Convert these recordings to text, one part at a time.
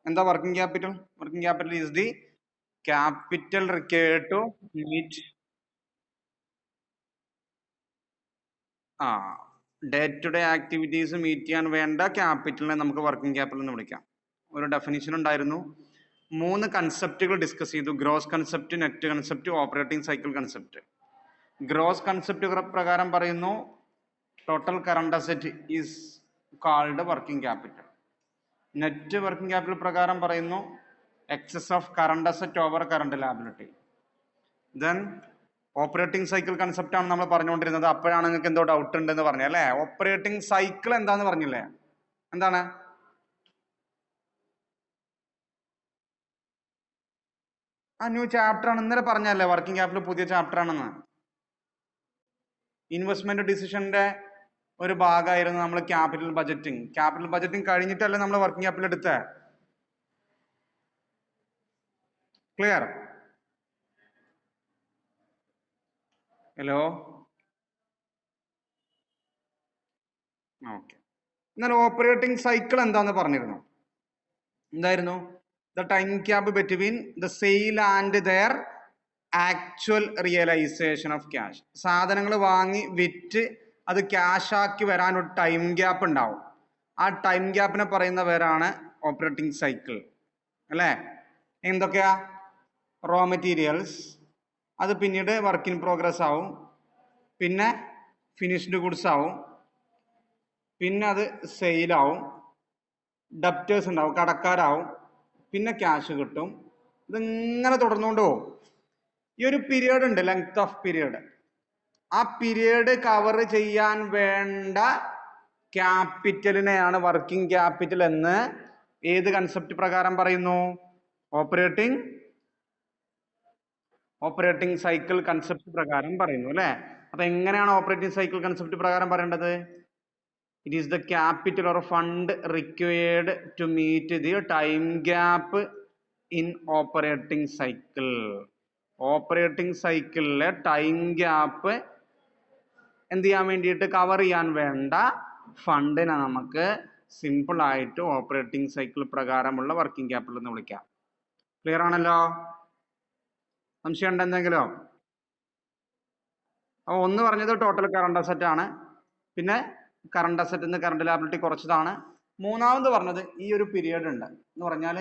എന്താ working capital? Working capital is the capital required to meet day to day activities meet ചെയ്യാൻ വേണ്ട ക്യാപിറ്റലിനെ നമുക്ക് working capital എന്ന് വിളിക്കാം. ഒരു ഡെഫിനിഷൻ ഉണ്ടായിരുന്നു. 3 കൺസെപ്റ്റുകൾ ഡിസ്കസ് ചെയ്തു. Gross concept, net concept, operating cycle concept. Gross concept പ്രകാരം പറയുന്നു total current asset is called working capital. Net working capital പ്രകാരം പറയുന്നു excess of current asset over current liability. Then operating cycle concept ആണ് നമ്മൾ പറഞ്ഞുകൊണ്ടിരുന്നത്. അപ്പോഴാണ് നിങ്ങൾക്ക് എന്തോ ഡൗട്ട് ഉണ്ടെന്ന് പറഞ്ഞത് അല്ലേ? ഓപ്പറേറ്റിംഗ് സൈക്കിൾ എന്താന്ന് പറഞ്ഞില്ലേ? എന്താണ്? ന്യൂ ചാപ്റ്റർ ആണ്. ഇന്നലെ പറഞ്ഞല്ലേ വർക്കിംഗ് ക്യാപിറ്റൽ പുതിയ ചാപ്റ്റർ ആണെന്ന്. ഇൻവെസ്റ്റ്മെന്റ് ഡിസിഷന്റെ ഒരു ഭാഗമായിരുന്നു നമ്മൾ ക്യാപിറ്റൽ ബജറ്റിംഗ്. ക്യാപിറ്റൽ ബജറ്റിംഗ് കഴിഞ്ഞിട്ടല്ലേ നമ്മൾ വർക്കിംഗ് ക്യാപിറ്റൽ എടുത്തേ? ക്ലിയർ? Hello, okay. എന്നാൽ ഓപ്പറേറ്റിംഗ് സൈക്കിൾ എന്താന്ന് പറഞ്ഞിരുന്നു. എന്തായിരുന്നു? The time gap between the sale and their actual realisation of cash. സാധനങ്ങൾ വാങ്ങി വിറ്റ് അത് ക്യാഷ് ആക്കി വരാൻ ഒരു ടൈം ഗ്യാപ്പ് ഉണ്ടാവും. ആ ടൈം ഗ്യാപ്പിനെ പറയുന്ന പേരാണ് ഓപ്പറേറ്റിംഗ് സൈക്കിൾ അല്ലേ? എന്തൊക്കെയാ? റോ മെറ്റീരിയൽസ്, അത് പിന്നീട് വർക്ക് ഇൻ പ്രോഗ്രസ് ആവും, പിന്നെ ഫിനിഷ്ഡ് ഗുഡ്സ് ആവും, പിന്നെ അത് സെയിലാവും, ഡെപ്റ്റേഴ്സ് ഉണ്ടാവും, കടക്കാരാവും, പിന്നെ ക്യാഷ് കിട്ടും. ഇതിങ്ങനെ തുടർന്നുകൊണ്ട് പോകും. ഈ ഒരു പീരിയഡ് ഉണ്ട്, ലെങ്ത് ഓഫ് പീരിയഡ്. ആ പീരിയഡ് കവർ ചെയ്യാൻ വേണ്ട ക്യാപിറ്റലിനെയാണ് വർക്കിംഗ് ക്യാപിറ്റൽ എന്ന് ഏത് കൺസെപ്റ്റ് പ്രകാരം പറയുന്നു? ഓപ്പറേറ്റിംഗ് സൈക്കിൾ കൺസെപ്റ്റ് പ്രകാരം പറയുന്നു അല്ലെ? അപ്പൊ എങ്ങനെയാണ് ഓപ്പറേറ്റിംഗ് സൈക്കിൾ കൺസെപ്റ്റ് പ്രകാരം പറയേണ്ടത്? It is the capital or fund required to meet the time gap in operating cycle. Operating സൈക്കിളിലെ ടൈം ഗ്യാപ്പ് എന്ത് ചെയ്യാൻ വേണ്ടിയിട്ട്? കവർ ചെയ്യാൻ വേണ്ട ഫണ്ടിനെ നമുക്ക് സിമ്പിൾ ആയിട്ട് ഓപ്പറേറ്റിംഗ് സൈക്കിൾ പ്രകാരമുള്ള വർക്കിംഗ് ക്യാപിറ്റൽ എന്ന് വിളിക്കാം. ക്ലിയർ ആണല്ലോ? സംശയം ഉണ്ട് എന്തെങ്കിലോ? അപ്പോൾ ഒന്ന് പറഞ്ഞത് ടോട്ടൽ കറണ്ട് അസറ്റ് ആണ്. പിന്നെ കറണ്ട് അസറ്റ് നിന്ന് കറണ്ട് ലയബിലിറ്റി കുറച്ചതാണ്. മൂന്നാമത് പറഞ്ഞത് ഈ ഒരു പീരിയഡ് ഉണ്ട് എന്ന് പറഞ്ഞാൽ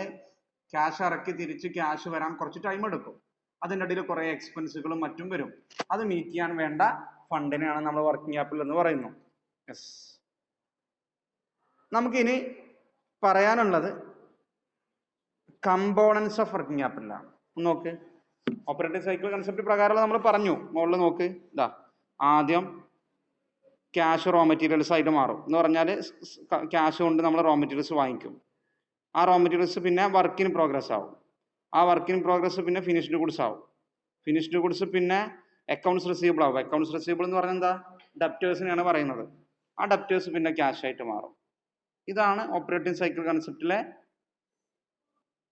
ക്യാഷ് ഇറക്കി തിരിച്ച് ക്യാഷ് വരാൻ കുറച്ച് ടൈം എടുക്കും. അതിൻ്റെ ഇടയിൽ കുറേ എക്സ്പെൻസുകളും മറ്റും വരും. അത് മീറ്റ് ചെയ്യാൻ വേണ്ട ഫണ്ടിനെയാണ് നമ്മൾ വർക്കിംഗ് ക്യാപിറ്റൽ എന്ന് പറയുന്നു. യെസ്. നമുക്കിനി പറയാനുള്ളത് കമ്പോണൻസ് ഓഫ് വർക്കിംഗ് ക്യാപിറ്റൽ ആണ്. നോക്ക്, ഓപ്പറേറ്റിംഗ് സൈക്കിൾ കൺസെപ്റ്റ് പ്രകാരം നമ്മൾ പറഞ്ഞു. മുകളിൽ നോക്ക്, ഇതാ ആദ്യം ക്യാഷ് റോ മെറ്റീരിയൽസ് ആയിട്ട് മാറും എന്ന് പറഞ്ഞാൽ ക്യാഷ് കൊണ്ട് നമ്മൾ റോ മെറ്റീരിയൽസ് വാങ്ങിക്കും. ആ റോ മെറ്റീരിയൽസ് പിന്നെ വർക്ക് ഇൻ പ്രോഗ്രസ് ആവും. ആ വർക്ക് ഇൻ പ്രോഗ്രസ് പിന്നെ ഫിനിഷ്ഡ് ഗുഡ്സ് ആവും. ഫിനിഷ്ഡ് ഗുഡ്സ് പിന്നെ അക്കൗണ്ട്സ് റിസീവബിൾ ആവും. അക്കൗണ്ട്സ് റിസീവബിൾ എന്ന് പറഞ്ഞാൽ എന്താ? ഡെപ്റ്റേഴ്സിനെയാണ് പറയുന്നത്. ആ ഡെപ്റ്റേഴ്സ് പിന്നെ ക്യാഷ് ആയിട്ട് മാറും. ഇതാണ് ഓപ്പറേറ്റിംഗ് സൈക്കിൾ കൺസെപ്റ്റിലെ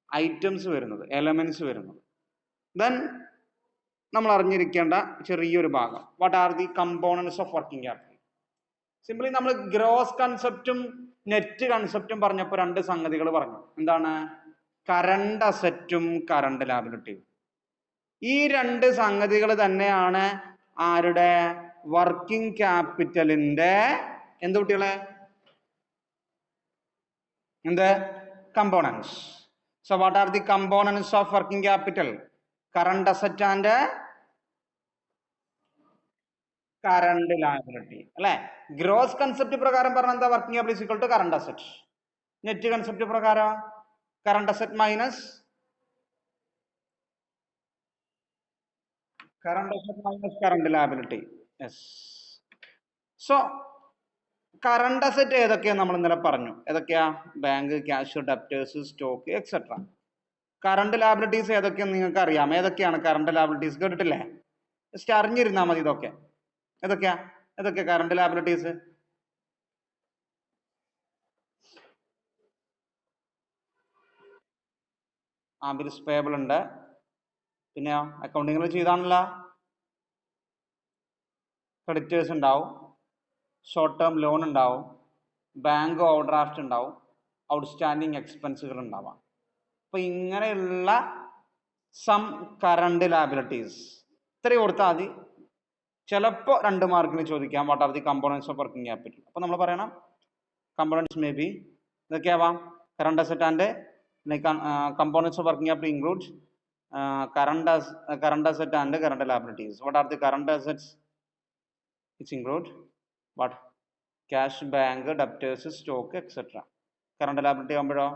ഐറ്റംസ് വരുന്നത്, എലമെന്റ്സ് വരുന്നത്. ദെൻ നമ്മൾ അറിഞ്ഞിരിക്കേണ്ട ചെറിയൊരു ഭാഗം, what are the components of working capital. Simply നമ്മൾ ഗ്രോസ് കൺസെപ്റ്റും നെറ്റ് കൺസെപ്റ്റും പറഞ്ഞപ്പോൾ 2 സംഗതികൾ പറഞ്ഞു. എന്താണ്? കറണ്ട് അസറ്റും കറണ്ട് ലയബിലിറ്റിയും. ഈ 2 സംഗതികൾ തന്നെയാണ് ആരുടെ? വർക്കിംഗ് ക്യാപിറ്റലിന്റെ എന്ത് കുട്ടികളെ? എന്ത്? Components. So what are the components of working capital? Current asset and current liability അല്ലെ? ഗ്രോസ് കൺസെപ്റ്റ് പ്രകാരം പറഞ്ഞ എന്താ? Working capital equal to current asset. Net concept പ്രകാരം current asset minus current liability. Yes. So current asset ഏതൊക്കെയാണ് നമ്മൾ ഇന്നലെ പറഞ്ഞു? ഏതൊക്കെയാ? Bank, cash, debtors, stock etcetera. Current liabilities ഏതൊക്കെയാന്ന് നിങ്ങൾക്ക് അറിയാം. ഏതൊക്കെയാണ് കറണ്ട് ലയബിലിറ്റീസ്? കേട്ടിട്ടില്ലേ? ജസ്റ്റ് അറിഞ്ഞിരുന്നാൽ മതി ഇതൊക്കെ. ഏതൊക്കെയാ കറണ്ട് ലയബിലിറ്റീസ്? ബിൽസ് പേയബിൾ ഉണ്ട്. പിന്നെയോ അക്കൗണ്ടിങ്ങിൽ ചെയ്താണല്ലോ. ക്രെഡിറ്റേഴ്സ് ഉണ്ടാവും, ഷോർട്ട് ടേം ലോൺ ഉണ്ടാവും, ബാങ്ക് ഓവർഡ്രാഫ്റ്റ് ഉണ്ടാവും, ഔട്ട്സ്റ്റാൻഡിങ് എക്സ്പെൻസുകൾ ഉണ്ടാവാം. അപ്പൊ ഇങ്ങനെയുള്ള സം കറണ്ട് ലാബിലിറ്റീസ് ഇത്രയും ഓർത്താൽ മതി. ചിലപ്പോൾ 2 മാർക്കിന് ചോദിക്കാം what are the components of working capital. അപ്പൊ നമ്മൾ പറയണം കമ്പോണൻസ് മേ ബി ഇതൊക്കെയാവാം current asset and components of working capital include current asset and current liabilities. What are the current assets? It include what? Cash, bank, debtors, stock, etc. Current liability ആകുമ്പോഴോ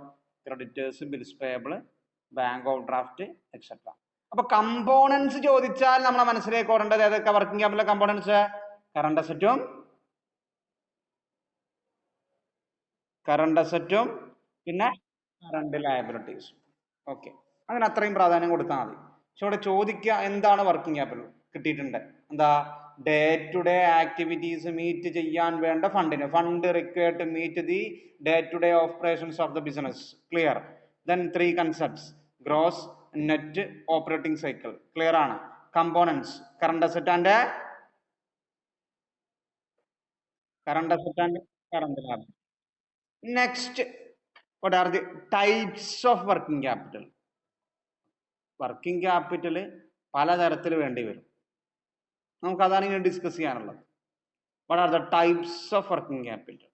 creditors, bills payable, bank overdraft, etc. അപ്പൊ components ചോദിച്ചാൽ നമ്മളെ മനസ്സിലേക്ക് ഓടേണ്ടത് ഏതൊക്കെ working capital components? Current അസറ്റും പിന്നെ current ലയബിലിറ്റീസും. Okay, അങ്ങനെ അത്രയും പ്രാധാന്യം കൊടുത്താൽ മതി. പക്ഷെ ഇവിടെ ചോദിക്കുക എന്താണ് വർക്കിംഗ് ക്യാപിറ്റൽ കിട്ടിയിട്ടുണ്ട്. എന്താ? Day to day activities meet ചെയ്യാൻ വേണ്ട ഫണ്ടിന്. Fund required to meet the day to day operations of the business. Clear? Then 3 concepts: gross, net, operating cycle. Clear ആണ്? Components current asset and current liability. Next, what are the types of working capital? Working capital പലതരത്തിൽ വേണ്ടി വരും. നമുക്ക് അതാണ് ഇങ്ങനെ discuss ചെയ്യാനുള്ളത്. what are the types of working capital?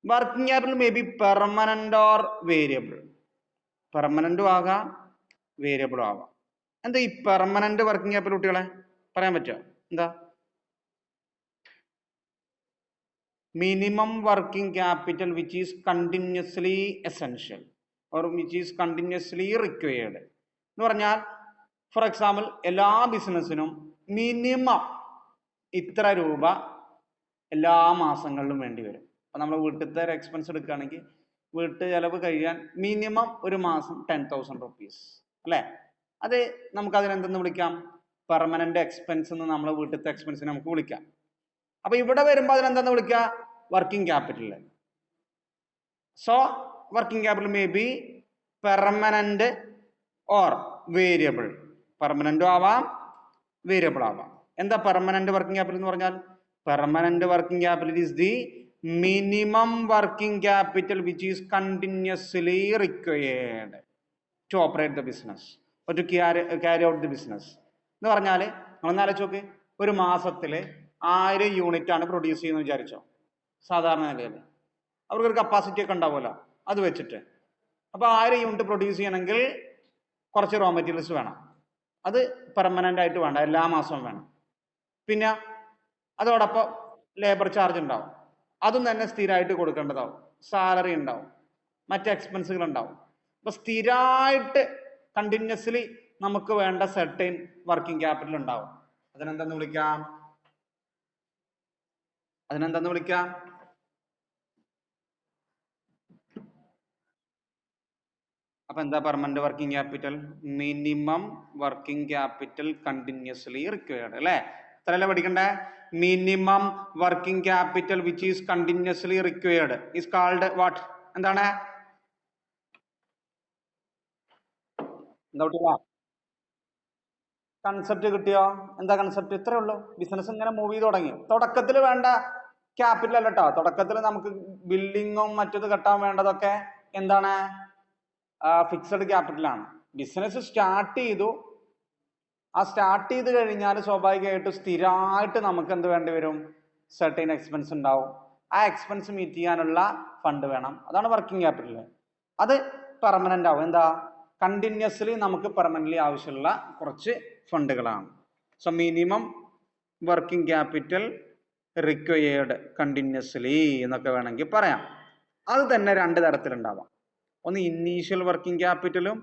Working capital may be permanent or variable. പെർമനന്റും ആകാം വേരിയബിളും ആകാം. എന്താ ഈ പെർമനന്റ് വർക്കിംഗ് ക്യാപിറ്റൽ കുട്ടികളെ പറയാൻ പറ്റുമോ? എന്താ? minimum working capital which is continuously essential or which is continuously required എന്ന് പറഞ്ഞാൽ, ഫോർ എക്സാമ്പിൾ എല്ലാ ബിസിനസ്സിനും മിനിമം ഇത്ര രൂപ എല്ലാ മാസങ്ങളിലും വേണ്ടി വരും. അപ്പം നമ്മൾ വീട്ടിലത്തെ ഒരു എക്സ്പെൻസ് എടുക്കുകയാണെങ്കിൽ വീട്ടു ചെലവ് കഴിയാൻ മിനിമം ഒരു മാസം 10,000 rupees അല്ലേ? അത് നമുക്ക് അതിനെന്തെന്ന് വിളിക്കാം? പെർമനന്റ് എക്സ്പെൻസ് എന്ന് നമ്മൾ വീട്ടിലത്തെ എക്സ്പെൻസിനെ നമുക്ക് വിളിക്കാം. അപ്പൊ ഇവിടെ വരുമ്പോൾ അതിനെന്താന്ന് വിളിക്കുക? Working capital. So working capital may be permanent or variable. പെർമനന്റും ആവാം വേരിയബിൾ ആവാം. എന്താ പെർമനന്റ് വർക്കിംഗ് ക്യാപിറ്റൽ എന്ന് പറഞ്ഞാൽ? Permanent working capital is the minimum working capital which is continuously required to operate the business or to carry out the business. എന്ന് പറഞ്ഞാൽ നമ്മളൊന്ന് ആലോചിച്ച് നോക്ക്, ഒരു മാസത്തിൽ 1000 യൂണിറ്റ് ആണ് പ്രൊഡ്യൂസ് ചെയ്യുന്നത് വിചാരിച്ചോ. സാധാരണ നിലയിൽ അവർക്കൊരു കപ്പാസിറ്റി ഒക്കെ ഉണ്ടാവുമല്ലോ, അത് വെച്ചിട്ട്. അപ്പോൾ 1000 യൂണിറ്റ് പ്രൊഡ്യൂസ് ചെയ്യണമെങ്കിൽ കുറച്ച് റോ മെറ്റീരിയൽസ് വേണം. അത് പെർമനന്റ് ആയിട്ട് വേണ്ട, എല്ലാ മാസവും വേണം. പിന്നെ അതോടൊപ്പം ലേബർ ചാർജ് ഉണ്ടാവും, അതും തന്നെ സ്ഥിരമായിട്ട് കൊടുക്കേണ്ടതാവും. സാലറി ഉണ്ടാവും, മറ്റ് എക്സ്പെൻസുകൾ ഉണ്ടാവും. അപ്പൊ സ്ഥിരമായിട്ട് കണ്ടിന്യൂസ്ലി നമുക്ക് വേണ്ട സെർട്ടൈൻ വർക്കിംഗ് ക്യാപിറ്റൽ ഉണ്ടാവും. അതിനെന്തെന്ന് വിളിക്കാം? അപ്പൊ എന്താ permanent working capital? Minimum working capital continuously required അല്ലെ? ഇത്രയല്ലേ പഠിക്കണ്ടേ? Minimum working capital which is continuously required is called what? എന്താണ്? എന്താ കൺസെപ്റ്റ് കിട്ടിയോ? എന്താ കൺസെപ്റ്റ്? ഇത്രേ ഉള്ളൂ. ബിസിനസ് ഇങ്ങനെ മൂവ് ചെയ്ത് തുടങ്ങി. തുടക്കത്തിൽ വേണ്ട ക്യാപിറ്റൽ അല്ല കേട്ടോ. തുടക്കത്തിൽ നമുക്ക് ബിൽഡിങ്ങും മറ്റത് കെട്ടാൻ വേണ്ടതൊക്കെ എന്താണ്? ഫിക്സഡ് ക്യാപിറ്റലാണ്. ബിസിനസ് സ്റ്റാർട്ട് ചെയ്തു, ആ സ്റ്റാർട്ട് ചെയ്ത് കഴിഞ്ഞാൽ സ്വാഭാവികമായിട്ടും സ്ഥിരമായിട്ട് നമുക്ക് എന്ത് വേണ്ടി വരും? സെർട്ടൈൻ എക്സ്പെൻസ് ഉണ്ടാവും. ആ എക്സ്പെൻസ് മീറ്റ് ചെയ്യാനുള്ള ഫണ്ട് വേണം. അതാണ് വർക്കിംഗ് ക്യാപിറ്റൽ. അത് പെർമനന്റ് ആവും. എന്താ? കണ്ടിന്യൂസ്ലി നമുക്ക് പെർമനന്റ്ലി ആവശ്യമുള്ള കുറച്ച് ഫണ്ടുകളാണ്. So minimum working capital required continuously എന്നൊക്കെ വേണമെങ്കിൽ പറയാം. അത് തന്നെ 2 തരത്തിലുണ്ടാവാം. ഒന്ന് ഇനീഷ്യൽ വർക്കിംഗ് ക്യാപിറ്റലും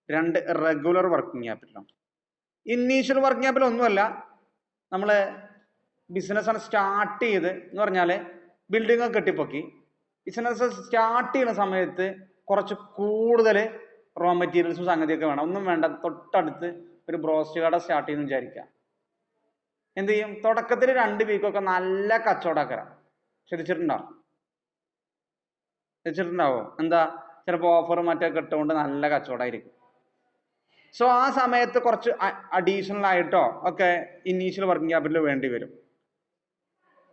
2 റെഗുലർ വർക്കിംഗ് ക്യാപിറ്റലും. ഇനീഷ്യൽ വർക്കിംഗ് ക്യാപിറ്റൽ ഒന്നുമല്ല, നമ്മൾ ബിസിനസ് സ്റ്റാർട്ട് ചെയ്ത് എന്ന് പറഞ്ഞാൽ ബിൽഡിംഗ് ഒക്കെ കെട്ടിപ്പൊക്കി ബിസിനസ് സ്റ്റാർട്ട് ചെയ്യുന്ന സമയത്ത് കുറച്ച് കൂടുതൽ റോ മെറ്റീരിയൽസും സംഗതിയൊക്കെ വേണം. ഒന്നും വേണ്ട, തൊട്ടടുത്ത് ഒരു ബ്രോസ്റ്റ് കട സ്റ്റാർട്ട് ചെയ്യുന്ന വിചാരിക്കാം. എന്ത് ചെയ്യും? തുടക്കത്തിൽ 2 വീക്കൊക്കെ നല്ല കച്ചവടക്കാരാണ്. ശ്രദ്ധിച്ചിട്ടുണ്ടാവോ? എന്താ? ചിലപ്പോൾ ഓഫർ മറ്റൊക്കെ ഇട്ടുകൊണ്ട് നല്ല കച്ചവടമായിരിക്കും. സോ ആ സമയത്ത് കുറച്ച് അഡീഷണൽ ആയിട്ടോ ഒക്കെ ഇനീഷ്യൽ വർക്കിംഗ് ക്യാപിറ്റൽ വേണ്ടി വരും.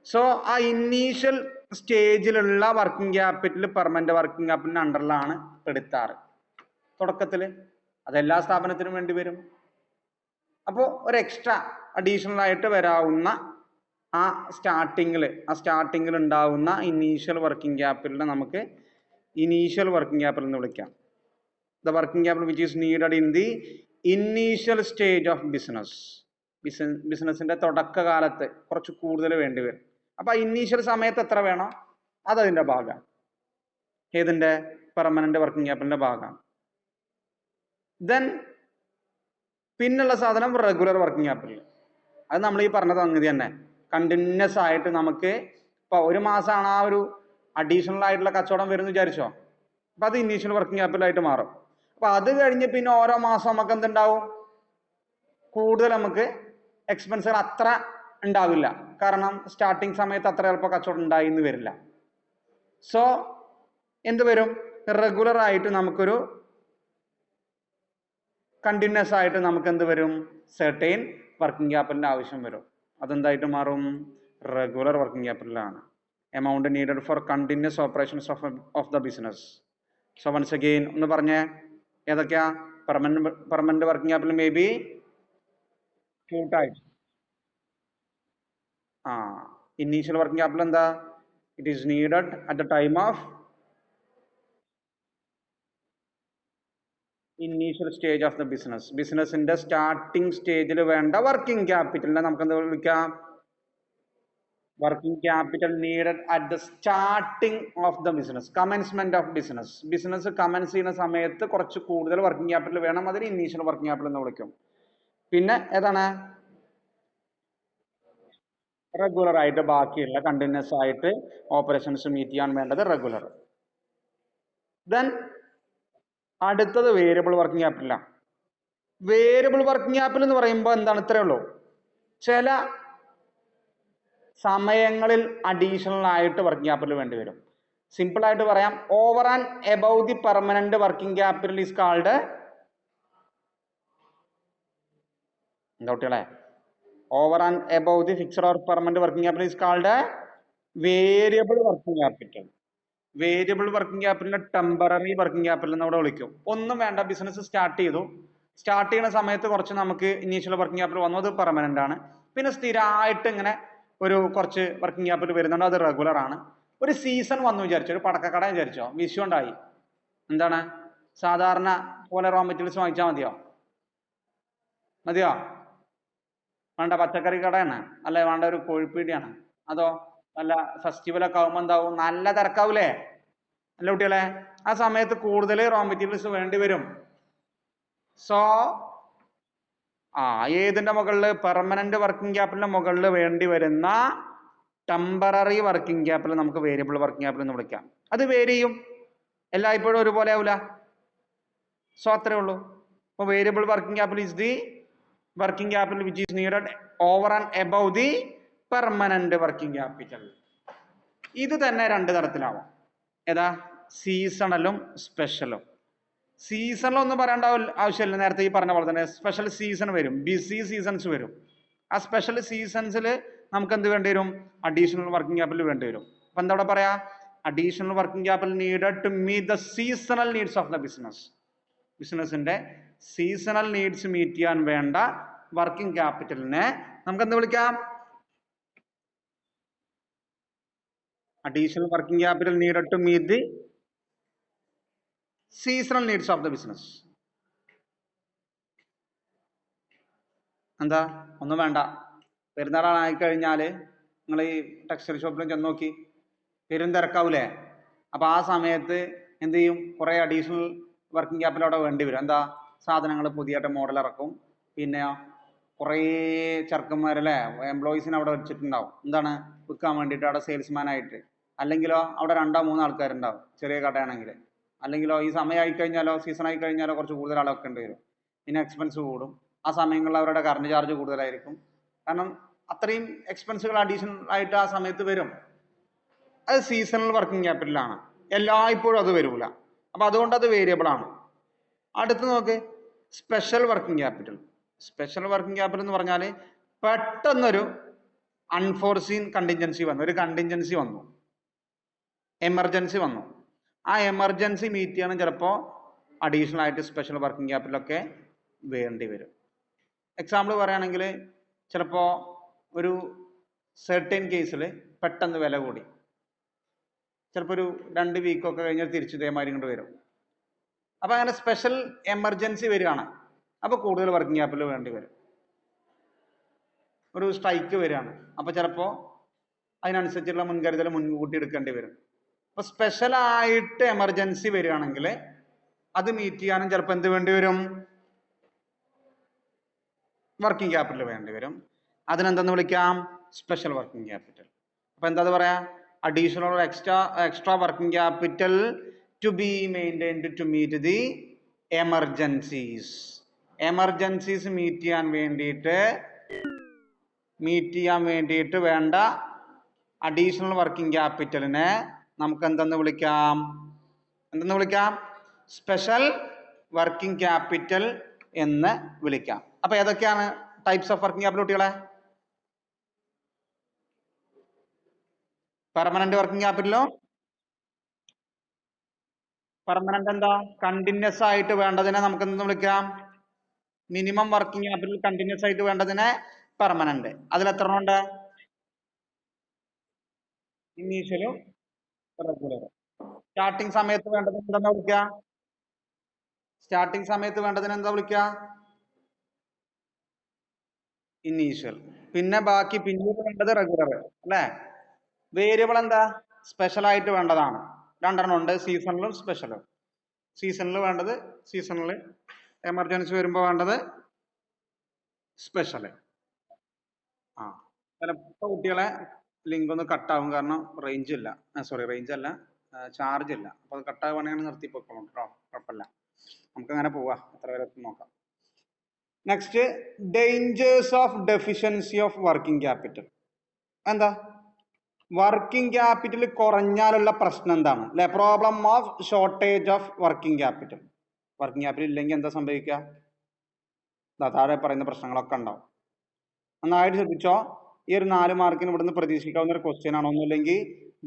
സോ ആ ഇനീഷ്യൽ സ്റ്റേജിലുള്ള വർക്കിംഗ് ക്യാപിറ്റൽ പെർമനന്റ് വർക്കിംഗ് ക്യാപിറ്റലിന് അണ്ടറിലാണ് പെടുത്താറ്. തുടക്കത്തിൽ. അതെല്ലാ സ്ഥാപനത്തിനും വേണ്ടി വരും. അപ്പോൾ ഒരു എക്സ്ട്രാ അഡീഷണൽ ആയിട്ട് വരാവുന്ന ആ സ്റ്റാർട്ടിങ്ങിൽ ഉണ്ടാവുന്ന ഇനീഷ്യൽ വർക്കിംഗ് ക്യാപിറ്റലിനെ നമുക്ക് ഇനീഷ്യൽ വർക്കിംഗ് ക്യാപിറ്റൽ എന്ന് വിളിക്കാം. The working capital which is needed in the initial stage of ബിസിനസിന്റെ തുടക്കകാലത്ത് കുറച്ച് കൂടുതൽ വേണ്ടി വരും. അപ്പൊ ആ ഇനീഷ്യൽ സമയത്ത് എത്ര വേണോ അതതിന്റെ ഭാഗം, ഏതിന്റെ പെർമനന്റ് വർക്കിംഗ് ക്യാപിറ്റലിന്റെ ഭാഗമാണ്. ദെൻ പിന്നുള്ള സാധനം റെഗുലർ വർക്കിംഗ് ക്യാപിറ്റൽ. അത് നമ്മൾ ഈ പറഞ്ഞ സംഗതി തന്നെ, കണ്ടിന്യൂസ് ആയിട്ട് നമുക്ക് ഇപ്പൊ ഒരു മാസമാണ് ആ ഒരു അഡീഷണൽ ആയിട്ടുള്ള കച്ചവടം വരുന്ന വിചാരിച്ചോ, അപ്പൊ അത് ഇനീഷ്യൽ വർക്കിംഗ് ക്യാപിറ്റൽ ആയിട്ട് മാറും. അപ്പൊ അത് കഴിഞ്ഞ് പിന്നെ ഓരോ മാസം നമുക്ക് എന്തുണ്ടാവും, കൂടുതൽ നമുക്ക് എക്സ്പെൻസുകൾ അത്ര ഉണ്ടാവില്ല. കാരണം സ്റ്റാർട്ടിങ് സമയത്ത് അത്ര ചിലപ്പോൾ കച്ചവടം ഉണ്ടായി എന്ന് വരില്ല. സോ എന്ത് വരും, റെഗുലർ ആയിട്ട് നമുക്കൊരു കണ്ടിന്യൂസ് ആയിട്ട് നമുക്ക് എന്ത് വരും, സെർട്ടൈൻ വർക്കിംഗ് ക്യാപിറ്റലിന്റെ ആവശ്യം വരും. അതെന്തായിട്ട് മാറും, റെഗുലർ വർക്കിംഗ് ക്യാപിറ്റലാണ്. Amount needed for continuous operations of the business. So once again ഒന്ന് പറഞ്ഞേ, ഏതൊക്കെയാ? Permanent working capital may be two types. Initial working capital എന്താ, it is needed at the time of initial stage of the ബിസിനസിന്റെ starting സ്റ്റേജിൽ വേണ്ട working ക്യാപിറ്റലിനെ നമുക്ക് എന്താ വിളിക്കാം, working capital needed at the starting of the commencement of business commence ചെയ്യുന്ന സമയത്ത് കുറച്ച് കൂടുതൽ വർക്കിംഗ് ക്യാപിറ്റൽ വേണം, അതിന് ഇനീഷ്യൽ വർക്കിംഗ് ക്യാപിറ്റൽ എന്ന് വിളിക്കും. പിന്നെ ഏതാണ്, റെഗുലർ ആയിട്ട് ബാക്കിയുള്ള കണ്ടിന്യൂസ് ആയിട്ട് ഓപ്പറേഷൻസ് മീറ്റ് ചെയ്യാൻ വേണ്ടത് റെഗുലർ. ദെൻ അടുത്തത് വേരിയബിൾ വർക്കിംഗ് ക്യാപിറ്റലാണ്. വേരിയബിൾ വർക്കിംഗ് ക്യാപിറ്റൽ എന്ന് പറയുമ്പോൾ എന്താണ്, ഇത്രയേ ഉള്ളൂ, ചില സമയങ്ങളിൽ അഡീഷണൽ ആയിട്ട് വർക്കിംഗ് ക്യാപിറ്റൽ വേണ്ടി വരും. സിമ്പിൾ ആയിട്ട് പറയാം, over and above the permanent working capital is called, എന്താ കുട്ടികളെ, over and above the fixed or permanent working capital is called variable working capital. Variable working ക്യാപിറ്റലിനെ ടെമ്പററി വർക്കിംഗ് ക്യാപിറ്റൽ എന്ന് അവിടെ വിളിക്കും. ഒന്നും വേണ്ട, ബിസിനസ് സ്റ്റാർട്ട് ചെയ്യുന്ന സമയത്ത് കുറച്ച് നമുക്ക് ഇനീഷ്യൽ വർക്കിംഗ് ക്യാപിറ്റൽ വന്നു, അത് പെർമനന്റ് ആണ്. പിന്നെ സ്ഥിരമായിട്ട് ഇങ്ങനെ ഒരു കുറച്ച് വർക്കിംഗ് ക്യാപിറ്റൽ വരുന്നുണ്ട്, അത് റെഗുലർ ആണ്. ഒരു സീസൺ വന്നു വിചാരിച്ചോ, ഒരു പടക്കക്കട വിചാരിച്ചോ, വിഷു ഉണ്ടായി, എന്താണ് സാധാരണ പോലെ റോ മെറ്റീരിയൽസ് വാങ്ങിച്ചാൽ മതിയോ? വേണ്ട പച്ചക്കറി കടയാണ്, അല്ലെ വേണ്ട ഒരു കോഴിപ്പീടിയാണ്, അതോ നല്ല ഫെസ്റ്റിവലൊക്കെ ആകുമ്പോൾ എന്താവും, നല്ല തിരക്കാവൂലേ അല്ല കുട്ടികളെ? ആ സമയത്ത് കൂടുതൽ റോ മെറ്റീരിയൽസ് വേണ്ടി വരും. സോ ഏതിന്റെ മുകളിൽ, പെർമനന്റ് വർക്കിംഗ് ക്യാപിറ്റലിന്റെ മുകളിൽ വേണ്ടി വരുന്ന ടെമ്പററി വർക്കിംഗ് ക്യാപിറ്റൽ നമുക്ക് വേരിയബിൾ വർക്കിംഗ് ക്യാപിറ്റൽ എന്ന് വിളിക്കാം. അത് വേരി ചെയ്യും, എല്ലായ്പ്പോഴും ഒരുപോലെ ആവില്ല. സോ അത്രേ ഉള്ളൂ. അപ്പോൾ variable working capital is the working capital which is needed over and above the permanent working capital. ഇത് തന്നെ രണ്ട് തരത്തിലാവാം. ഏതാ, സീസണലും സ്പെഷ്യലും. സീസണിൽ ഒന്നും പറയേണ്ട ആവശ്യമില്ല, നേരത്തെ ഈ പറഞ്ഞ പോലെ തന്നെ സ്പെഷ്യൽ സീസൺ വരും, ബിസി സീസൺസ് വരും. ആ സ്പെഷ്യൽ സീസൺസിൽ നമുക്ക് എന്ത് വേണ്ടി വരും, അഡീഷണൽ വർക്കിംഗ് ക്യാപിറ്റൽ വേണ്ടി വരും. അപ്പൊ എന്താ ഇവിടെ പറയാ, additional working capital needed to meet the seasonal needs of the ബിസിനസിന്റെ സീസണൽ നീഡ്സ് മീറ്റ് ചെയ്യാൻ വേണ്ട വർക്കിംഗ് ക്യാപിറ്റലിനെ നമുക്ക് എന്ത് വിളിക്കാം, additional working capital needed to meet the seasonal needs of the business. എന്താ, ഒന്നും വേണ്ട, പെരുന്നാളായി കഴിഞ്ഞാൽ നിങ്ങൾ ഈ ടെക്സ്റ്റൈൽ ഷോപ്പിലും ചെന്ന് നോക്കി, പെരുന്തിരക്കാവൂലേ? അപ്പൊ ആ സമയത്ത് എന്ത് ചെയ്യും, കുറെ അഡീഷണൽ വർക്കിംഗ് ക്യാപിറ്റൽ അവിടെ വേണ്ടി വരും. എന്താ, സാധനങ്ങൾ പുതിയായിട്ട് മോഡൽ ഇറക്കും, പിന്നെ കുറേ ചെറുക്കന്മാരല്ലേ എംപ്ലോയീസിനെ അവിടെ വെച്ചിട്ടുണ്ടാവും, എന്താണ് വിൽക്കാൻ വേണ്ടിയിട്ട് അവിടെ സെയിൽസ്മാൻ ആയിട്ട്. അല്ലെങ്കിലോ അവിടെ 2-3 ആൾക്കാരുണ്ടാവും, ചെറിയ കടയാണെങ്കിൽ. അല്ലെങ്കിലോ ഈ സമയമായി കഴിഞ്ഞാലോ സീസൺ ആയി കഴിഞ്ഞാലോ കുറച്ച് കൂടുതൽ ആളൊക്കെ വരും, പിന്നെ എക്സ്പെൻസ് കൂടും. ആ സമയങ്ങളിൽ അവരുടെ കറണ്ട് ചാർജ് കൂടുതലായിരിക്കും, കാരണം അത്രയും എക്സ്പെൻസുകൾ അഡീഷണൽ ആയിട്ട് ആ സമയത്ത് വരും. അത് സീസണൽ വർക്കിംഗ് ക്യാപിറ്റലാണ്, എല്ലായ്പ്പോഴും അത് വരില്ല. അപ്പൊ അതുകൊണ്ട് അത് വേരിയബിൾ ആണ്. അടുത്ത് നോക്ക്, special working capital. Special working capital എന്ന് പറഞ്ഞാൽ പെട്ടെന്നൊരു അൺഫോർസീൻ കണ്ടിൻജൻസി വന്നു, ഒരു കണ്ടിൻജൻസി വന്നു, എമർജൻസി വന്നു. ആ എമർജൻസി മീറ്റ് ചെയ്യണം ചിലപ്പോൾ അഡീഷണൽ ആയിട്ട് സ്പെഷ്യൽ വർക്കിംഗ് ക്യാപിറ്റലൊക്കെ വേണ്ടി വരും. എക്സാമ്പിൾ പറയുകയാണെങ്കിൽ ചിലപ്പോൾ ഒരു സെർട്ടൻ കേസിൽ പെട്ടെന്ന് വില കൂടി, ചിലപ്പോൾ ഒരു 2 വീക്കൊക്കെ കഴിഞ്ഞാൽ തിരിച്ചു ഇതേമാതിരി ഇങ്ങോട്ട് വരും. അപ്പോൾ അങ്ങനെ സ്പെഷ്യൽ എമർജൻസി വരികയാണ്, അപ്പോൾ കൂടുതൽ വർക്കിംഗ് ക്യാപിറ്റൽ വേണ്ടി വരും. ഒരു സ്ട്രൈക്ക് വരികയാണ്, അപ്പോൾ ചിലപ്പോൾ അതിനനുസരിച്ചുള്ള മുൻകരുതൽ മുൻകൂട്ടി എടുക്കേണ്ടി വരും. അപ്പോൾ സ്പെഷ്യലായിട്ട് എമർജൻസി വരികയാണെങ്കിൽ അത് മീറ്റ് ചെയ്യാനും ചിലപ്പോൾ എന്ത് വേണ്ടി വരും? വർക്കിംഗ് ക്യാപിറ്റൽ വേണ്ടി വരും. അതിനെന്തെന്ന് വിളിക്കാം? Special working capital. അപ്പോൾ എന്താ പറയാ? Additional or extra working capital to be maintained to meet the emergencies. Emergencies meet ചെയ്യാൻ വേണ്ടിയിട്ട് വേണ്ട അഡീഷണൽ വർക്കിംഗ് ക്യാപിറ്റലിനെ നമുക്ക് എന്തെന്ന് വിളിക്കാം? സ്പെഷ്യൽ വർക്കിംഗ് ക്യാപിറ്റൽ എന്ന് വിളിക്കാം. അപ്പൊ ഏതൊക്കെയാണ് ടൈപ്സ് ഓഫ് വർക്കിംഗ് ക്യാപിറ്റൽ കുട്ടികളെ? പെർമനന്റ് വർക്കിംഗ് ക്യാപിറ്റലോ? പെർമനന്റ് എന്താ? കണ്ടിന്യൂസ് ആയിട്ട് വേണ്ടതിനെ നമുക്ക് എന്തെന്ന് വിളിക്കാം? മിനിമം വർക്കിംഗ് ക്യാപിറ്റൽ കണ്ടിന്യൂസ് ആയിട്ട് വേണ്ടതിനെ പെർമനന്റ്. അതിൽ എത്ര ഉണ്ട്? ഇനീഷ്യലും റെഗുലറും. സ്റ്റാർട്ടിംഗ് സമയത്ത് വേണ്ടതിന് എന്താ വിളിക്കുക? ഇനീഷ്യൽ. പിന്നെ ബാക്കി പിന്നീട് വേണ്ടത് റെഗുലർ അല്ലേ? വേരിയബിൾ എന്താ? സ്പെഷ്യൽ ആയിട്ട് വേണ്ടതാണ്. 2 എണ്ണം ഉണ്ട്, സീസണലും സ്പെഷ്യലും. സീസണിൽ വേണ്ടത് സീസണിൽ, എമർജൻസി വരുമ്പോൾ വേണ്ടത് സ്പെഷ്യൽ. ചിലപ്പോൾ കുട്ടികളെ ലിങ്ക് ഒന്ന് കട്ടാവും, കാരണം റേഞ്ച് ഇല്ല, ചാർജ് ഇല്ല. അപ്പോൾ അത് കട്ടാവുകയാണെങ്കിൽ നിർത്തിപ്പോക്കണം കേട്ടോ, കുഴപ്പമില്ല. നമുക്ക് അങ്ങനെ പോവാം, എത്ര വരെ നോക്കാം. Next, dangers of deficiency of working capital. എന്താ? വർക്കിംഗ് ക്യാപിറ്റൽ കുറഞ്ഞാലുള്ള പ്രശ്നം എന്താണ് അല്ലെ? Problem of shortage of working capital. Working capital ഇല്ലെങ്കിൽ എന്താ സംഭവിക്കുക? താഴെ പറയുന്ന പ്രശ്നങ്ങളൊക്കെ ഉണ്ടാവും. നന്നായിട്ട് ശ്രദ്ധിച്ചോ. ഈ ഒരു 4 മാർക്കിന് ഇവിടുന്ന് പ്രതീക്ഷിക്കാവുന്ന ഒരു ക്വസ്റ്റ്യൻ ആണോ? ഒന്നുമില്ലെങ്കിൽ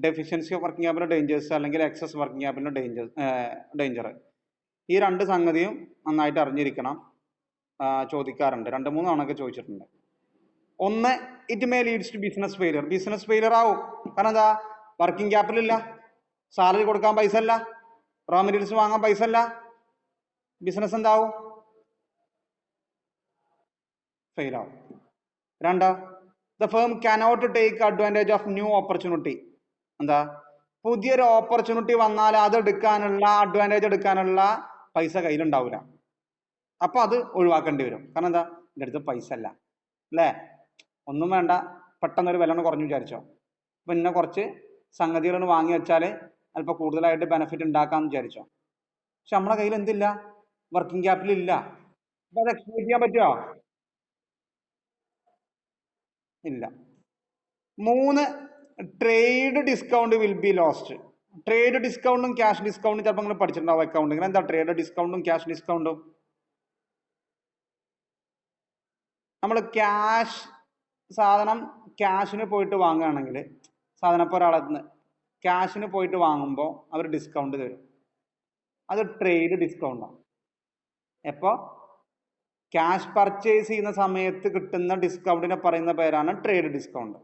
deficiency of working capital dangers, അല്ലെങ്കിൽ എക്സസ് വർക്കിംഗ് ക്യാപിറ്റൽ ഡേഞ്ചർ. ഈ 2 സംഗതിയും നന്നായിട്ട് അറിഞ്ഞിരിക്കണം. ചോദിക്കാറുണ്ട്, 2-3 തവണ ഒക്കെ ചോദിച്ചിട്ടുണ്ട്. ഒന്ന്, it may leads to business failure ആവും. കാരണം എന്താ? വർക്കിംഗ് ക്യാപിറ്റൽ ഇല്ല, സാലറി കൊടുക്കാൻ പൈസ ഇല്ല, റോ മെറ്റീരിയൽസ് വാങ്ങാൻ പൈസ ഇല്ല, ബിസിനസ് എന്താവും? ഫെയിൽ ആവും. 2, the firm cannot take advantage of new opportunity. എന്താ? പുതിയൊരു ഓപ്പർച്യൂണിറ്റി വന്നാൽ അത് അഡ്വാൻറ്റേജ് എടുക്കാനുള്ള പൈസ കയ്യിലുണ്ടാവില്ല. അപ്പൊ അത് ഒഴിവാക്കേണ്ടി വരും. കാരണം എന്താ? എൻ്റെ അടുത്ത് പൈസ അല്ല അല്ലേ? ഒന്നും വേണ്ട, പെട്ടെന്നൊരു വില കുറഞ്ഞു വിചാരിച്ചോ, പിന്നെ കുറച്ച് സംഗതികളൊന്ന് വാങ്ങി വെച്ചാൽ അല്പം കൂടുതലായിട്ട് ബെനിഫിറ്റ് ഉണ്ടാക്കാമെന്ന് വിചാരിച്ചോ. പക്ഷെ നമ്മളെ കയ്യിൽ എന്തില്ല? വർക്കിംഗ് ക്യാപിറ്റൽ ഇല്ല. അപ്പൊ അത് എക്സ്പ്ലോയിറ്റ് ചെയ്യാൻ പറ്റുമോ? ഇല്ല. 3, trade discount will be lost. Trade ഡിസ്കൗണ്ടും ക്യാഷ് ഡിസ്കൗണ്ടും ചിലപ്പോൾ നിങ്ങൾ പഠിച്ചിട്ടുണ്ടാവും അക്കൗണ്ടിങ്ങിൽ. എന്താ ട്രേഡ് ഡിസ്കൗണ്ടും ക്യാഷ് ഡിസ്കൗണ്ടും? നമ്മൾ സാധനം ക്യാഷിന് പോയിട്ട് വാങ്ങുകയാണെങ്കിൽ, സാധനം ഇപ്പോൾ ഒരാളെ ക്യാഷിന് പോയിട്ട് വാങ്ങുമ്പോൾ അവർ ഡിസ്കൗണ്ട് തരും. അത് ട്രേഡ് ഡിസ്കൗണ്ടാണ്. എപ്പോൾ ക്യാഷ് പർച്ചേസ് ചെയ്യുന്ന സമയത്ത് കിട്ടുന്ന ഡിസ്കൗണ്ടിനെ പറയുന്ന പേരാണ് ട്രേഡ് ഡിസ്കൗണ്ട്.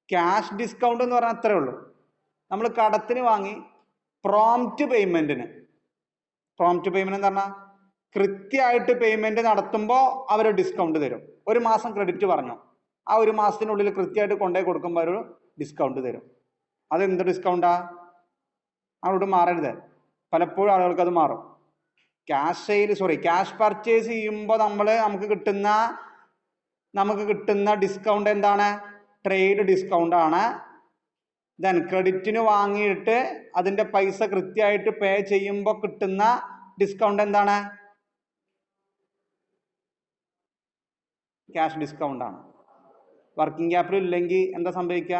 ക്യാഷ് ഡിസ്കൗണ്ട് എന്ന് പറഞ്ഞാൽ അത്രേ ഉള്ളൂ. നമ്മൾ കടത്തിന് വാങ്ങി പ്രോംപ്റ്റ് പേയ്മെന്റ് എന്ന് പറഞ്ഞാൽ കൃത്യമായിട്ട് പേയ്മെന്റ് നടത്തുമ്പോൾ അവർ ഡിസ്കൗണ്ട് തരും. 1 മാസം ക്രെഡിറ്റ് പറഞ്ഞു, ആ 1 മാസത്തിനുള്ളിൽ കൃത്യമായിട്ട് കൊണ്ടുപോയി കൊടുക്കുമ്പോൾ ഒരു ഡിസ്കൗണ്ട് തരും. അതെന്ത് ഡിസ്കൗണ്ടാ? അങ്ങോട്ട് മാറരുത്, പലപ്പോഴും ആളുകൾക്ക് അത് മാറും. ക്യാഷ് പർച്ചേസ് ചെയ്യുമ്പോൾ നമുക്ക് കിട്ടുന്ന ഡിസ്കൗണ്ട് എന്താണ്? ട്രേഡ് ഡിസ്കൗണ്ട് ആണ്. ദെൻ ക്രെഡിറ്റിന് വാങ്ങിയിട്ട് അതിന്റെ പൈസ കൃത്യമായിട്ട് പേ ചെയ്യുമ്പോൾ കിട്ടുന്ന ഡിസ്കൗണ്ട് എന്താണ്? ക്യാഷ് ഡിസ്കൗണ്ട് ആണ്. വർക്കിംഗ് ക്യാപിറ്റൽ ഇല്ലെങ്കിൽ എന്താ സംഭവിക്കുക?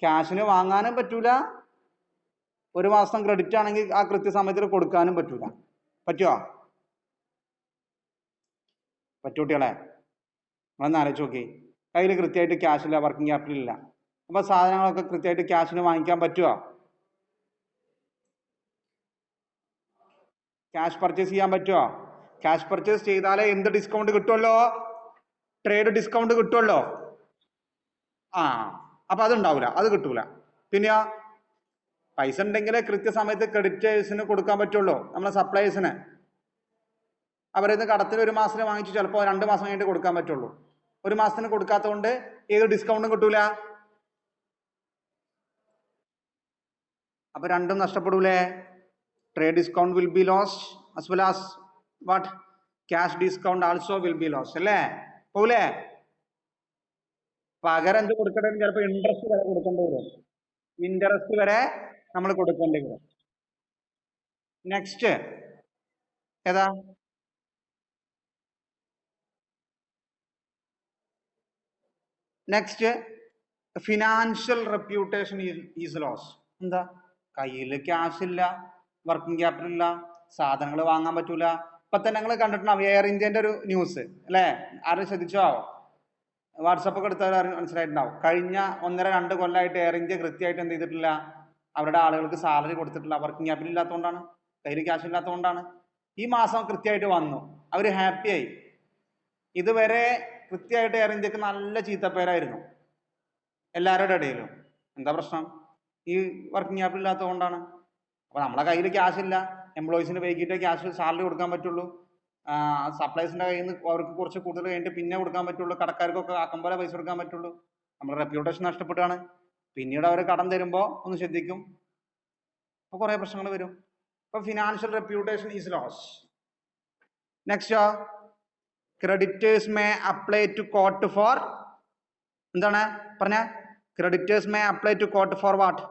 ക്യാഷിന് വാങ്ങാനും പറ്റൂല, 1 മാസം ക്രെഡിറ്റ് ആണെങ്കിൽ ആ കൃത്യസമയത്തിൽ കൊടുക്കാനും പറ്റൂല. പറ്റുമോ? പറ്റൂട്ടികളെ, നിങ്ങളൊന്ന് ആലോചിച്ച് നോക്കി. കയ്യിൽ കൃത്യമായിട്ട് ക്യാഷ് ഇല്ല, വർക്കിംഗ് ക്യാപിറ്റൽ ഇല്ല, അപ്പൊ സാധനങ്ങളൊക്കെ കൃത്യമായിട്ട് ക്യാഷിന് വാങ്ങിക്കാൻ പറ്റുമോ? ക്യാഷ് പർച്ചേസ് ചെയ്യാൻ പറ്റുമോ? ക്യാഷ് പർച്ചേസ് ചെയ്താലേ എന്ത് ഡിസ്കൗണ്ട് കിട്ടുമല്ലോ? ട്രേഡ് ഡിസ്കൗണ്ട് കിട്ടുമല്ലോ. ആ അപ്പൊ അതുണ്ടാവില്ല, അത് കിട്ടൂല. പിന്നെയോ പൈസ ഉണ്ടെങ്കിലേ കൃത്യസമയത്ത് ക്രെഡിറ്റേഴ്സിന് കൊടുക്കാൻ പറ്റുള്ളൂ, നമ്മളെ സപ്ലൈസിന്. അവരിന്ന് കടത്തിന് 1 മാസത്തിന് വാങ്ങിച്ചു ചിലപ്പോൾ 2 മാസം കഴിഞ്ഞിട്ട് കൊടുക്കാൻ പറ്റുള്ളൂ. 1 മാസത്തിന് കൊടുക്കാത്തതുകൊണ്ട് ഏത് ഡിസ്കൗണ്ടും കിട്ടൂല. അപ്പൊ രണ്ടും നഷ്ടപ്പെടൂലേ? Trade discount will be lost as well as what cash discount also will be lost അല്ലേ? പോകൂലേ? പകരം എന്ത് കൊടുക്കേണ്ടി വരും? ചിലപ്പോൾ ഇൻട്രസ്റ്റ് വരെ കൊടുക്കേണ്ടി വരും. ഇൻട്രസ്റ്റ് വരെ നമ്മൾ കൊടുക്കേണ്ടി വരും. നെക്സ്റ്റ് ഏതാ? Next financial reputation is loss. എന്താ? കയ്യിൽ ക്യാഷ് ഇല്ല, വർക്കിംഗ് ക്യാപിറ്റൽ ഇല്ല, സാധനങ്ങൾ വാങ്ങാൻ പറ്റൂല. ഇപ്പൊ തന്നെ നിങ്ങൾ കണ്ടിട്ടുണ്ടാവും എയർ ഇന്ത്യന്റെ ഒരു ന്യൂസ് അല്ലേ? ആരും ശ്രദ്ധിച്ചോ? വാട്സപ്പ് ഒക്കെ എടുത്തവർ മനസ്സിലായിട്ടുണ്ടാവും. കഴിഞ്ഞ 1.5-2 കൊല്ലമായിട്ട് എയർ ഇന്ത്യ കൃത്യമായിട്ട് എന്ത് ചെയ്തിട്ടില്ല? അവരുടെ ആളുകൾക്ക് സാലറി കൊടുത്തിട്ടില്ല. വർക്കിംഗ് ക്യാപിറ്റൽ ഇല്ലാത്തതുകൊണ്ടാണ്, കയ്യിൽ ക്യാഷ് ഇല്ലാത്തതുകൊണ്ടാണ്. ഈ മാസം കൃത്യമായിട്ട് വന്നു, അവർ ഹാപ്പിയായി. ഇതുവരെ കൃത്യമായിട്ട് എയർ ഇന്ത്യക്ക് നല്ല ചീത്തപ്പേരായിരുന്നു എല്ലാവരുടെ ഇടയിലും. എന്താ പ്രശ്നം? ഈ വർക്കിംഗ് ക്യാപിറ്റൽ ഇല്ലാത്തതുകൊണ്ടാണ്. അപ്പൊ നമ്മളെ കയ്യിൽ ക്യാഷ് ഇല്ല, എംപ്ലോയീസിന് വൈകിട്ടേ ക്യാഷ് സാലറി കൊടുക്കാൻ പറ്റുള്ളൂ, സപ്ലൈസിന്റെ കയ്യിൽ നിന്ന് അവർക്ക് കുറച്ച് കൂടുതൽ കഴിഞ്ഞിട്ട് പിന്നെ കൊടുക്കാൻ പറ്റുള്ളൂ, കടക്കാർക്കൊക്കെ ആക്കം പോലെ പൈസ കൊടുക്കാൻ പറ്റുള്ളൂ. നമ്മുടെ റെപ്യൂട്ടേഷൻ നഷ്ടപ്പെട്ടാണ്. പിന്നീട് അവർ കടം തരുമ്പോൾ ഒന്ന് ശ്രദ്ധിക്കും, അപ്പൊ കുറെ പ്രശ്നങ്ങൾ വരും. അപ്പൊ financial reputation is loss. Next creditors may apply to court for, എന്താണ് പറഞ്ഞ? Creditors may apply to court for what?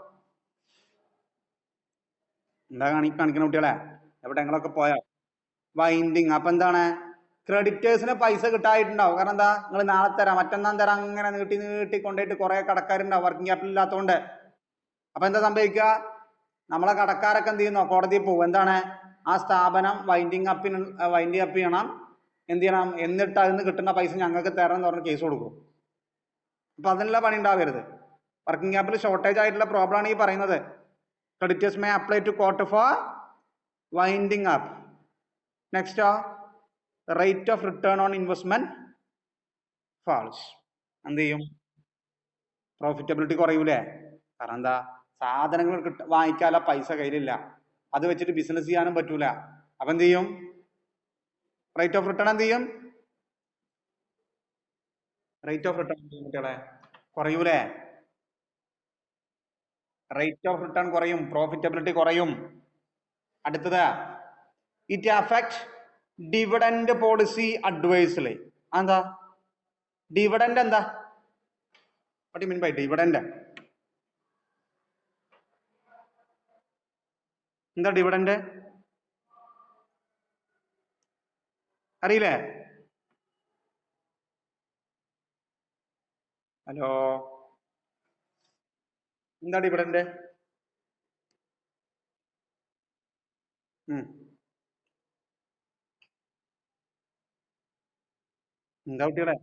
എന്താ കാണിക്കുന്ന കുട്ടികളെ? എവിടെ നിങ്ങളൊക്കെ പോയോ? വൈൻഡിങ്. അപ്പൊ എന്താണ്? ക്രെഡിറ്റേഴ്സിന് പൈസ കിട്ടായിട്ടുണ്ടാവും. കാരണം എന്താ? നിങ്ങൾ നാളെ തരാം, മറ്റന്നാൾ തരാം, അങ്ങനെ നീട്ടി നീട്ടി കൊണ്ടുപോയിട്ട് കുറെ കടക്കാരുണ്ടാവും വർക്കിംഗ് ക്യാപിറ്റൽ ഇല്ലാത്തതുകൊണ്ട്. അപ്പൊ എന്താ സംഭവിക്കുക? നമ്മളെ കടക്കാരൊക്കെ എന്ത് ചെയ്യുന്നു? കോടതിയിൽ പോകും. എന്താണ്? ആ സ്ഥാപനം വൈൻഡിങ് അപ്പ് ചെയ്യണം, എന്ത് ചെയ്യണം? എന്നിട്ട് അതിന് കിട്ടുന്ന പൈസ ഞങ്ങൾക്ക് തരണം എന്ന് പറഞ്ഞ് കേസ് കൊടുക്കും. അപ്പൊ അതിനുള്ള പണി ഉണ്ടാവരുത്. വർക്കിംഗ് ക്യാപിറ്റൽ ഷോർട്ടേജ് ആയിട്ടുള്ള പ്രോബ്ലം ആണ് ഈ പറയുന്നത്. Creditors may apply to court for winding up. Next rate of return on investment falls. എന്ത് ചെയ്യും? പ്രോഫിറ്റബിലിറ്റി കുറയൂലേ? കാരണം എന്താ? സാധനങ്ങൾ വാങ്ങിക്കാനുള്ള പൈസ കയ്യിലില്ല, അത് വെച്ചിട്ട് ബിസിനസ് ചെയ്യാനും പറ്റൂല. അപ്പൊ എന്ത് ചെയ്യും? റേറ്റ് ഓഫ് റിട്ടേൺ എന്ത് ചെയ്യും? റേറ്റ് ഓഫ് റിട്ടേൺ കുട്ടികളെ കുറയൂലേ? റേറ്റ് ഓഫ് റിട്ടേൺ കുറയും, പ്രോഫിറ്റബിലിറ്റി കുറയും. അടുത്തത് it affect dividend policy adversely. എന്താ ഡിവിഡൻഡ്? എന്താ? What you mean by dividend? എന്താ ഡിവിഡൻഡ്? അറിയില്ലേ? ഹലോ, എന്താ ഡിവിഡൻഡ്? എന്താ കുട്ടികളെ?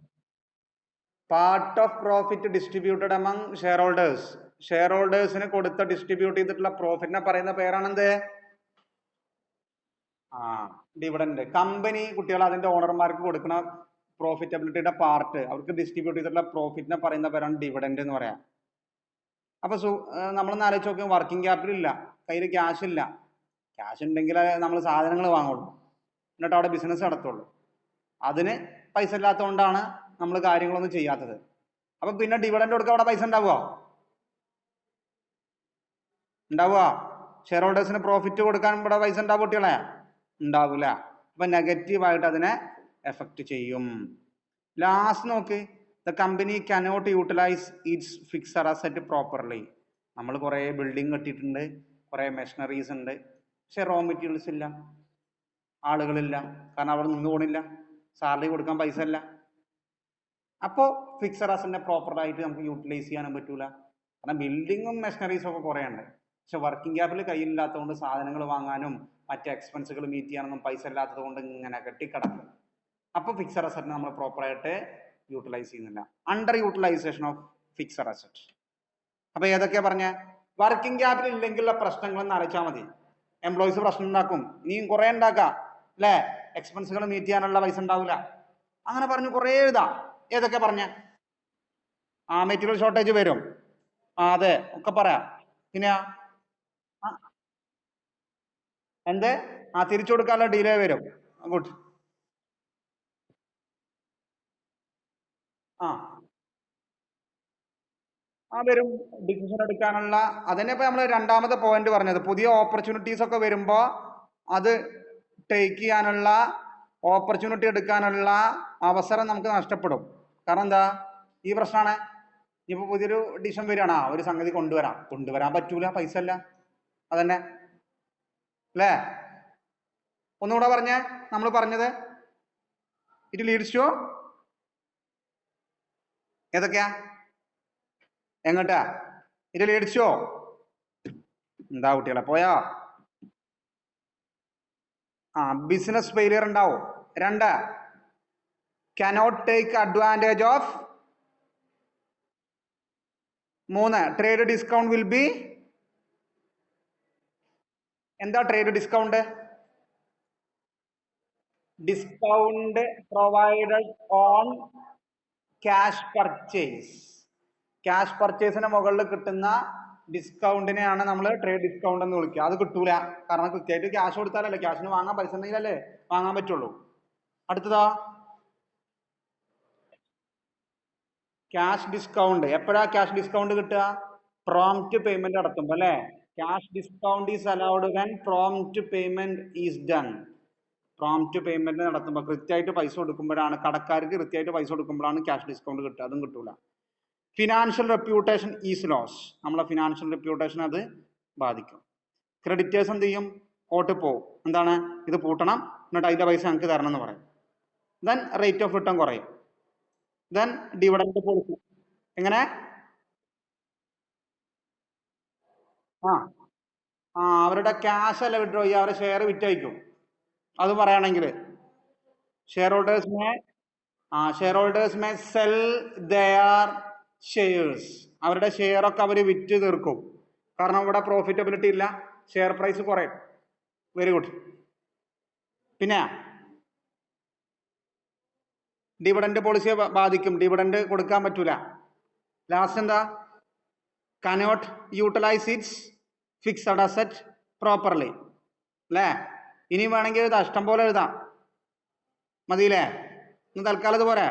Part of profit distributed among share holders. Share ഹോൾഡേഴ്സിന് കൊടുത്ത ഡിസ്ട്രിബ്യൂട്ട് ചെയ്തിട്ടുള്ള പ്രോഫിറ്റിനെ പറയുന്ന പേരാണെന്ത്? ഡിവിഡൻഡ്. കമ്പനി കുട്ടികൾ അതിന്റെ ഓണർമാർക്ക് കൊടുക്കുന്ന പ്രോഫിറ്റബിലിറ്റിയുടെ പാർട്ട്, അവർക്ക് ഡിസ്ട്രിബ്യൂട്ട് ചെയ്തിട്ടുള്ള പ്രോഫിറ്റിനെ പറയുന്ന പേരാണ് ഡിവിഡൻഡ് എന്ന് പറയാം. അപ്പൊ നമ്മളൊന്ന് ആലോചിച്ച് നോക്കും, വർക്കിംഗ് ക്യാപിറ്റൽ ഇല്ല, കയ്യിൽ ക്യാഷ് ഇല്ല. ക്യാഷ് ഉണ്ടെങ്കിൽ നമ്മൾ സാധനങ്ങൾ വാങ്ങുള്ളൂ, എന്നിട്ട് അവിടെ ബിസിനസ് നടത്തുള്ളൂ. അതിന് പൈസ ഇല്ലാത്തതുകൊണ്ടാണ് നമ്മൾ കാര്യങ്ങളൊന്നും ചെയ്യാത്തത്. അപ്പൊ പിന്നെ ഡിവിഡൻഡ് കൊടുക്കാൻ അവിടെ പൈസ ഉണ്ടാവുക? ഷെയർ ഹോൾഡേഴ്സിന് പ്രോഫിറ്റ് കൊടുക്കാൻ ഇവിടെ പൈസ ഉണ്ടാവും കുട്ടികളെ? ഉണ്ടാവില്ല. അപ്പൊ നെഗറ്റീവായിട്ട് അതിനെ എഫക്റ്റ് ചെയ്യും. ലാസ്റ്റ് നോക്ക്, the company cannot utilise its fixed asset properly. നമ്മൾ കുറെ ബിൽഡിംഗ് കെട്ടിയിട്ടുണ്ട്, കുറെ മെഷീനറീസ് ഉണ്ട്, പക്ഷെ റോ മെറ്റീരിയൽസ് ഇല്ല, ആളുകളില്ല, കാരണം അവിടെ നിന്ന് പോണില്ല, സാലറി കൊടുക്കാൻ പൈസ ഇല്ല. അപ്പോൾ ഫിക്സഡ് അസറ്റിനെ പ്രോപ്പറായിട്ട് നമുക്ക് യൂട്ടിലൈസ് ചെയ്യാനും പറ്റൂല. കാരണം ബിൽഡിങ്ങും മെഷീനറീസും ഒക്കെ കുറേ ഉണ്ട്, പക്ഷെ വർക്കിംഗ് ക്യാപിറ്റൽ കയ്യിലില്ലാത്തതുകൊണ്ട് സാധനങ്ങൾ വാങ്ങാനും മറ്റ് എക്സ്പെൻസുകൾ മീറ്റ് ചെയ്യാനൊന്നും പൈസ ഇല്ലാത്തത് കൊണ്ട് ഇങ്ങനെ കെട്ടിക്കിടക്കും. അപ്പോൾ ഫിക്സഡ് അസറ്റിനെ നമ്മൾ പ്രോപ്പറായിട്ട് യൂട്ടിലൈസ് ചെയ്യുന്നില്ല. Under utilisation of fixed asset. അപ്പൊ ഏതൊക്കെയാ പറഞ്ഞ? വർക്കിംഗ് ക്യാപിറ്റൽ ഇല്ലെങ്കിലുള്ള പ്രശ്നങ്ങൾ എന്ന് അറിയിച്ചാൽ മതി. എംപ്ലോയീസ് പ്രശ്നം ഉണ്ടാക്കും, ഇനിയും കുറെ ഉണ്ടാക്കാം അല്ലേ, എക്സ്പെൻസുകൾ മീറ്റ് ചെയ്യാനുള്ള പൈസ ഉണ്ടാവില്ല, അങ്ങനെ പറഞ്ഞു കുറെ എഴുതാം. ഏതൊക്കെ പറഞ്ഞ? മെറ്റീരിയൽ ഷോർട്ടേജ് വരും, അതെ ഒക്കെ പറയാം. പിന്നെ എന്ത് തിരിച്ചു കൊടുക്കാനുള്ള ഡിലേ വരും. ഗുഡ്. വരും, ഡിസിഷൻ എടുക്കാനുള്ള. അതന്നെ ഇപ്പൊ നമ്മൾ രണ്ടാമത്തെ പോയിന്റ് പറഞ്ഞത്, പുതിയ ഓപ്പർച്യൂണിറ്റീസ് ഒക്കെ വരുമ്പോ അത് ടേക്ക് ചെയ്യാനുള്ള, ഓപ്പർച്യൂണിറ്റി എടുക്കാനുള്ള അവസരം നമുക്ക് നഷ്ടപ്പെടും. കാരണം എന്താ, ഈ പ്രശ്നമാണ്. ഇപ്പൊ പുതിയൊരു ഡിസിഷൻ വരികയാണ്, ഒരു സംഗതി കൊണ്ടുവരാൻ പറ്റൂല, പൈസ അല്ല, അതന്നെ അല്ലേ. ഒന്നുകൂടെ പറഞ്ഞേ, നമ്മൾ പറഞ്ഞത് ഇറ്റ് ലീഡ്സ് ടു ഏതൊക്കെയാ, എങ്ങോട്ടാ? ഇറ്റ് ലീഡ്സ് ടു എന്താ കുട്ടികളെ പോയോ? ബിസിനസ് ഫെയിലിയർ ഉണ്ടാവും. 2, cannot take advantage of. 3, trade discount will be. എന്താ trade discount? Discount provided on cash purchase. Cash പർച്ചേസിന് മുകളിൽ കിട്ടുന്ന ഡിസ്കൗണ്ടിനെയാണ് നമ്മൾ ട്രേഡ് ഡിസ്കൗണ്ട് എന്ന് വിളിക്കുക. അത് കിട്ടൂല, കാരണം കൃത്യമായിട്ട് ക്യാഷ് കൊടുത്താലല്ലേ, ക്യാഷിന് വാങ്ങാൻ പൈസ ഉണ്ടെങ്കിലല്ലേ വാങ്ങാൻ പറ്റുള്ളൂ. അടുത്തതാ ക്യാഷ് ഡിസ്കൗണ്ട്. എപ്പോഴാ ക്യാഷ് ഡിസ്കൗണ്ട് കിട്ടുക? പ്രോംപ്റ്റ് പേയ്മെന്റ് നടത്തുമ്പോ അല്ലേ. Cash discount is allowed when prompt payment is done. Prompt payment നടത്തുമ്പോൾ കൃത്യമായിട്ട് പൈസ കൊടുക്കുമ്പോഴാണ്, കടക്കാർക്ക് കൃത്യമായിട്ട് പൈസ കൊടുക്കുമ്പോഴാണ് ക്യാഷ് ഡിസ്കൗണ്ട് കിട്ടുക. അതും കിട്ടൂല. Financial reputation is loss. നമ്മളെ ഫിനാൻഷ്യൽ റെപ്യൂട്ടേഷൻ അത് ബാധിക്കും. ക്രെഡിറ്റേഴ്സ് എന്ത് ചെയ്യും? കോർട്ടിൽ പോവും, എന്താണ് ഇത് പൂട്ടണം, എന്നിട്ട് അതിന്റെ പൈസ ഞങ്ങൾക്ക് തരണം എന്ന് പറയും. ദെൻ റേറ്റ് ഓഫ് റിട്ടേൺ കുറയും. Then dividend policy. എങ്ങനെ? അവരുടെ ക്യാഷ് അല്ല വിഡ്രോ ചെയ്യുക, അവരുടെ ഷെയർ വിറ്റയക്കും. അത് പറയുകയാണെങ്കിൽ share holders may sell their shares. അവരുടെ ഷെയർ ഒക്കെ അവർ വിറ്റ് തീർക്കും. കാരണം ഇവിടെ പ്രോഫിറ്റബിലിറ്റി ഇല്ല, ഷെയർ പ്രൈസ് കുറയും. Very good. പിന്നെ ഡിവിഡൻഡ് പോളിസിയെ ബാധിക്കും, ഡിവിഡൻഡ് കൊടുക്കാൻ പറ്റൂല. ലാസ്റ്റ് എന്താ? Cannot utilise its fixed asset properly അല്ലേ. ഇനി വേണമെങ്കിൽ എഴുതാം, ഇഷ്ടം പോലെ എഴുതാം, മതിയില്ലേ? ഇന്ന് തൽക്കാലം ഇതുപോലെ.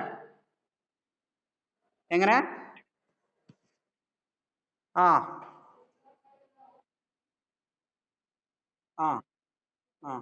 എങ്ങനെ? ആ ആ ആ